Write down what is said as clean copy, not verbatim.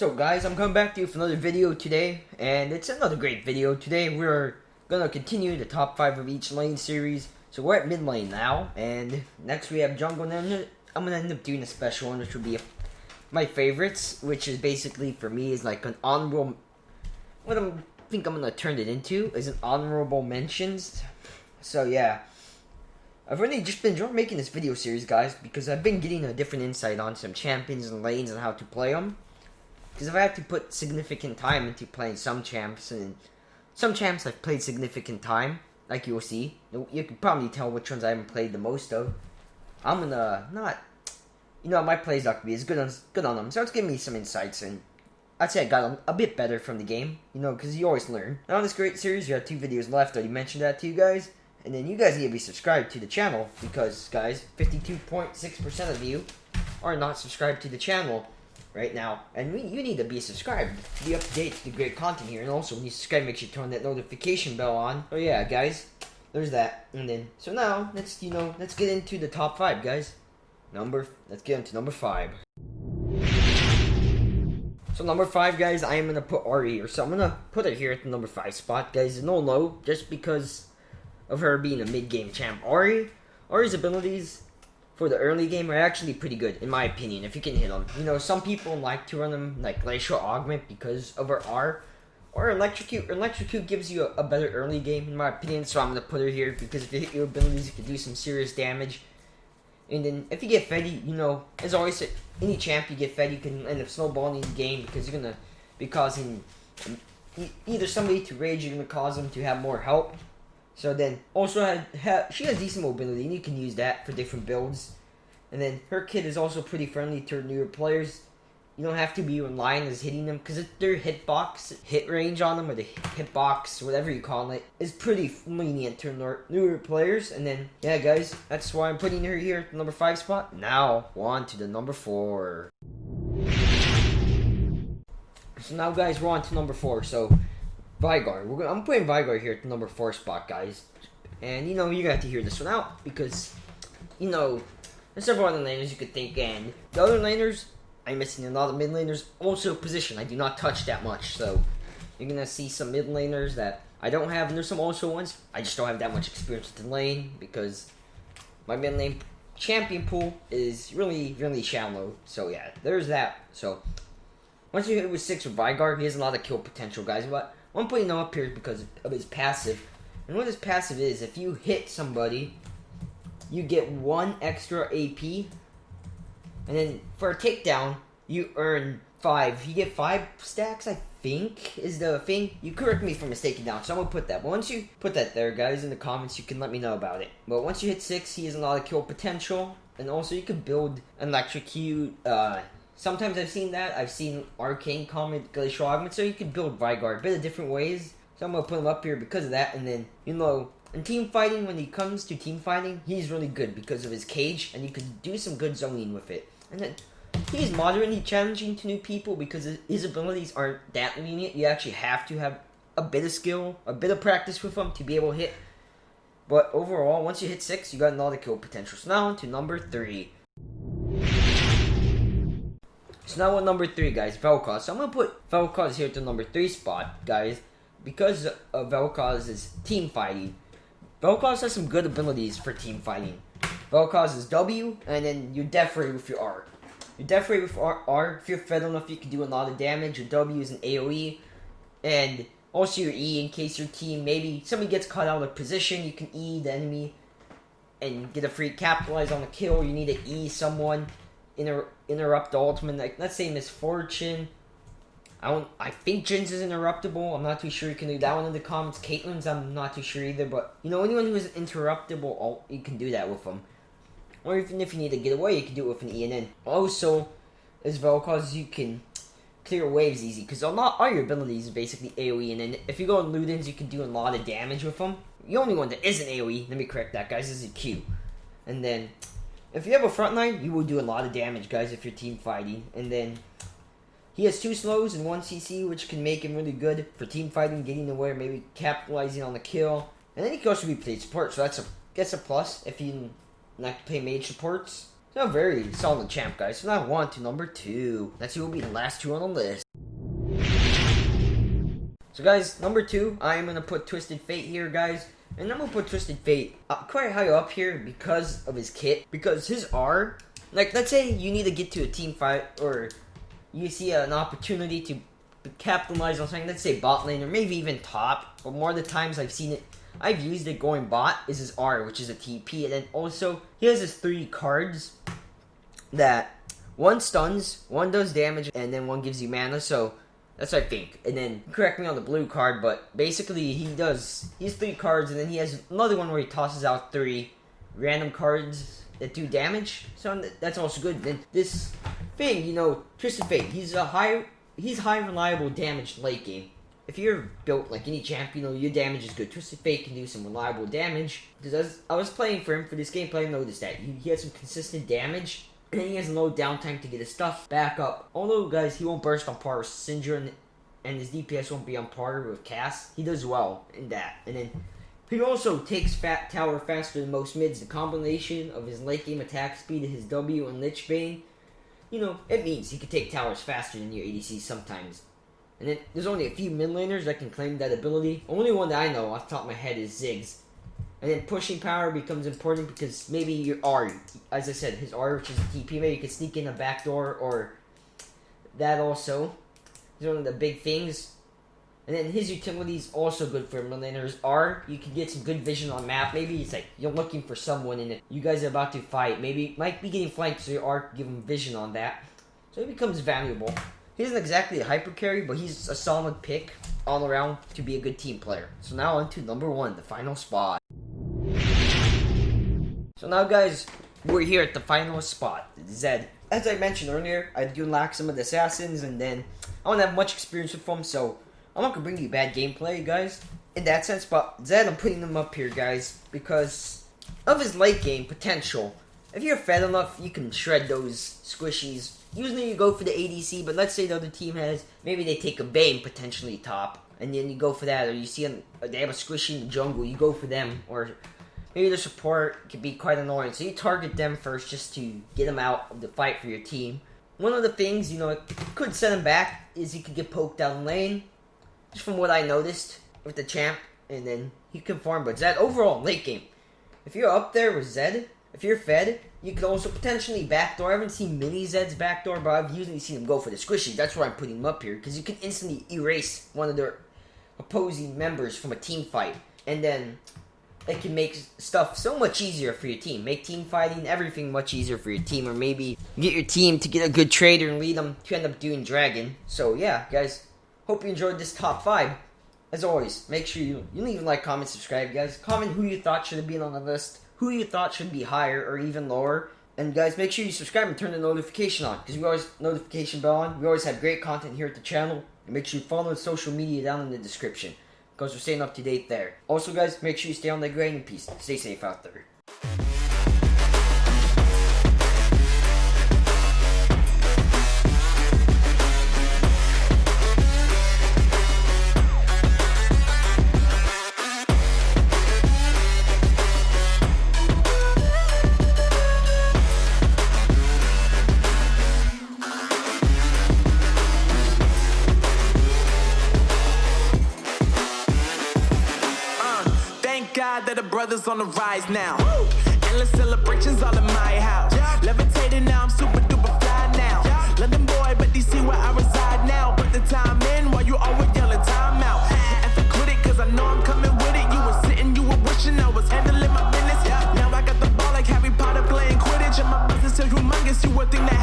So guys, I'm coming back to you for another video today, and it's another great video. Today we're gonna continue the top 5 of each lane series. So we're at mid lane now, and next we have jungle, and I'm gonna end up doing a special one, which will be my favorites, which is basically for me is like an honorable, what I think I'm gonna turn it into is an honorable mentions. So yeah, I've really just been enjoying making this video series, guys, because I've been getting a different insight on some champions and lanes and how to play them. Because if I have to put significant time into playing some champs, and some champs I've played significant time, like you'll see, you can probably tell which ones I haven't played the most of. I'm gonna not, my play's not gonna be as good on them, so it's giving me some insights, and I'd say I got a bit better from the game, because you always learn. Now in this great series, you have 2 videos left. I already mentioned that to you guys, and then you guys need to be subscribed to the channel, because guys, 52.6% of you are not subscribed to the channel right now, and you need to be subscribed to be up to date to the great content here. And also, when you subscribe, make sure you turn that notification bell on. Oh yeah, guys, there's that. And then, so now let's get into the top 5, guys. Let's get into number 5. So number 5, guys, I am gonna put Ari here. So I'm gonna put her here at the number 5 spot, guys. No low, just because of her being a mid-game champ. Ari's abilities for the early game are actually pretty good, in my opinion, if you can hit them. Some people like to run them like Glacial Augment because of her R, or Electrocute. Electrocute gives you a better early game, in my opinion, so I'm going to put her here, because if you hit your abilities, you can do some serious damage. And then, if you get Fed, as always, any champ you get Fed, you can end up snowballing the game, because you're going to be causing either somebody to rage, you're going to cause them to have more help. So then, also she has decent mobility, and you can use that for different builds. And then her kit is also pretty friendly to newer players. You don't have to be relying on hitting them, because their hit range on them, or the hitbox, whatever you call it, is pretty lenient to newer players. And then, yeah, guys, that's why I'm putting her here at the number 5 spot. Now, on to the number 4. So now, guys, we're on to number 4. So Veigar. I'm putting Veigar here at the number 4 spot, guys. And, you're going to have to hear this one out, because, there's several other laners you could think, and the other laners, I'm missing a lot of mid laners, also position I do not touch that much, so you're going to see some mid laners that I don't have, and there's some also ones I just don't have that much experience with the lane, because my mid lane champion pool is really, really shallow. So yeah, there's that. So once you hit with 6 with Veigar, he has a lot of kill potential, guys, but I'm putting him up here because of his passive. And what his passive is, if you hit somebody, you get 1 extra AP. And then for a takedown, you earn 5. You get 5 stacks, I think, is the thing. You correct me if I'm mistaken now, so I'm going to put that. But once you put that there, guys, in the comments, you can let me know about it. But once you hit 6, he has a lot of kill potential. And also, you can build Electrocute. Sometimes I've seen that. I've seen Arcane comment, Glacial Augment, so you can build Veigar a bit of different ways. So I'm going to put him up here because of that. And then, in team fighting, when he comes to team fighting, he's really good because of his cage, and you can do some good zoning with it. And then, he's moderately challenging to new people because his abilities aren't that lenient. You actually have to have a bit of skill, a bit of practice with him to be able to hit. But overall, once you hit 6, you got a lot of kill potential. So now on to number 3. So now at number 3, guys, Vel'Koz. So I'm going to put Vel'Koz here to number 3 spot, guys, because of Vel'Koz's team fighting. Vel'Koz has some good abilities for team fighting. Vel'Koz is W, and then your death rate with your R. Your death rate with R, if you're fed enough, you can do a lot of damage. Your W is an AoE, and also your E, in case your team, maybe somebody gets caught out of position, you can E the enemy and get a free capitalize on the kill. You need to E someone, interrupt the ultimate, like let's say Misfortune. I think Jin's is interruptible. I'm not too sure. You can do that one in the comments. Caitlyn's, I'm not too sure either. But, anyone who is interruptible ult, you can do that with them. Or even if you need to get away, you can do it with an E and N. Also, as Vel'Koz, you can clear waves easy, because all your abilities is basically AoE. And then if you go on Ludens, you can do a lot of damage with them. The only one that isn't AoE, let me correct that, guys, is a Q. And then, if you have a frontline, you will do a lot of damage, guys, if you're team fighting. And then, he has 2 slows and 1 CC, which can make him really good for team fighting, getting away, maybe capitalizing on the kill. And then he can also be played support, so that's a plus if you like to play mage supports. So a very solid champ, guys. So now on to number 2. That's who will be the last 2 on the list. So guys, number 2, I am gonna put Twisted Fate here, guys. And I'm gonna put Twisted Fate quite high up here because of his kit. Because his R, like, let's say you need to get to a team fight, or you see an opportunity to capitalize on something, let's say bot lane, or maybe even top. But more of the times I've used it going bot, is his R, which is a TP. And then also, he has his 3 cards that one stuns, one does damage, and then one gives you mana, so that's what I think. And then, correct me on the blue card, but basically he has 3 cards, and then he has another one where he tosses out 3 random cards that do damage. So that's also good. Then this thing, you know, Twisted Fate, he's high reliable damage late game. If you're built like any champ, you know, your damage is good. Twisted Fate can do some reliable damage. Because I was playing for him for this gameplay, I noticed that he has some consistent damage. And he has no downtime to get his stuff back up. Although, guys, he won't burst on par with Syndra, and his DPS won't be on par with Cass. He does well in that. And then he also takes Fat Tower faster than most mids. The combination of his late game attack speed, his W, and Lich Bane, you know, it means he can take towers faster than your ADC sometimes. And then there's only a few mid laners that can claim that ability. Only one that I know off the top of my head is Ziggs. And then pushing power becomes important because maybe your R, as I said, his R, which is a TP, maybe you could sneak in a backdoor, or that also is one of the big things. And then his utility is also good for mid-laners. R, you can get some good vision on map. Maybe it's like you're looking for someone in it. You guys are about to fight. Maybe might be getting flanked, so your R can give him vision on that. So he becomes valuable. He isn't exactly a hyper carry, but he's a solid pick all around to be a good team player. So now on to number 1, the final spot. So now, guys, we're here at the final spot, Zedd. As I mentioned earlier, I do lack some of the assassins, and then I don't have much experience with them, so I'm not going to bring you bad gameplay, guys, in that sense. But Zedd, I'm putting him up here, guys, because of his late game potential. If you're fed enough, you can shred those squishies. Usually you go for the ADC, but let's say the other team has, maybe they take a Bane potentially top, and then you go for that, or you see they have a squishy in the jungle, you go for them, or maybe their support can be quite annoying, so you target them first just to get them out of the fight for your team. One of the things, you know, it could set him back is he could get poked down lane, just from what I noticed with the champ, and then he can farm. But Zedd, overall, late game, if you're up there with Zedd, if you're fed, you could also potentially backdoor. I haven't seen many Zedd's backdoor, but I've usually seen him go for the squishy. That's why I'm putting him up here, because you can instantly erase one of their opposing members from a team fight, and then it can make stuff so much easier for your team. Make team fighting, everything much easier for your team. Or maybe get your team to get a good trader and lead them to end up doing Dragon. So yeah, guys, hope you enjoyed this top 5. As always, make sure you leave a like, comment, subscribe, guys. Comment who you thought should have been on the list, who you thought should be higher or even lower. And guys, make sure you subscribe and turn the notification on, because we always notification bell on. We always have great content here at the channel. And make sure you follow the social media down in the description, because we're staying up to date there. Also, guys, make sure you stay on the grind and peace. Stay safe out there. That the brothers on the rise now. Woo! Endless celebrations all in my house. Yeah. Levitating now, I'm super duper fly now. Yeah. London boy, but DC where I reside now. Put the time in while you always yelling time out. And for quit it, cause I know I'm coming with it. You were sitting, you were wishing I was handling my business. Yeah. Now I got the ball like Harry Potter playing Quidditch. And my business is humongous, you would think that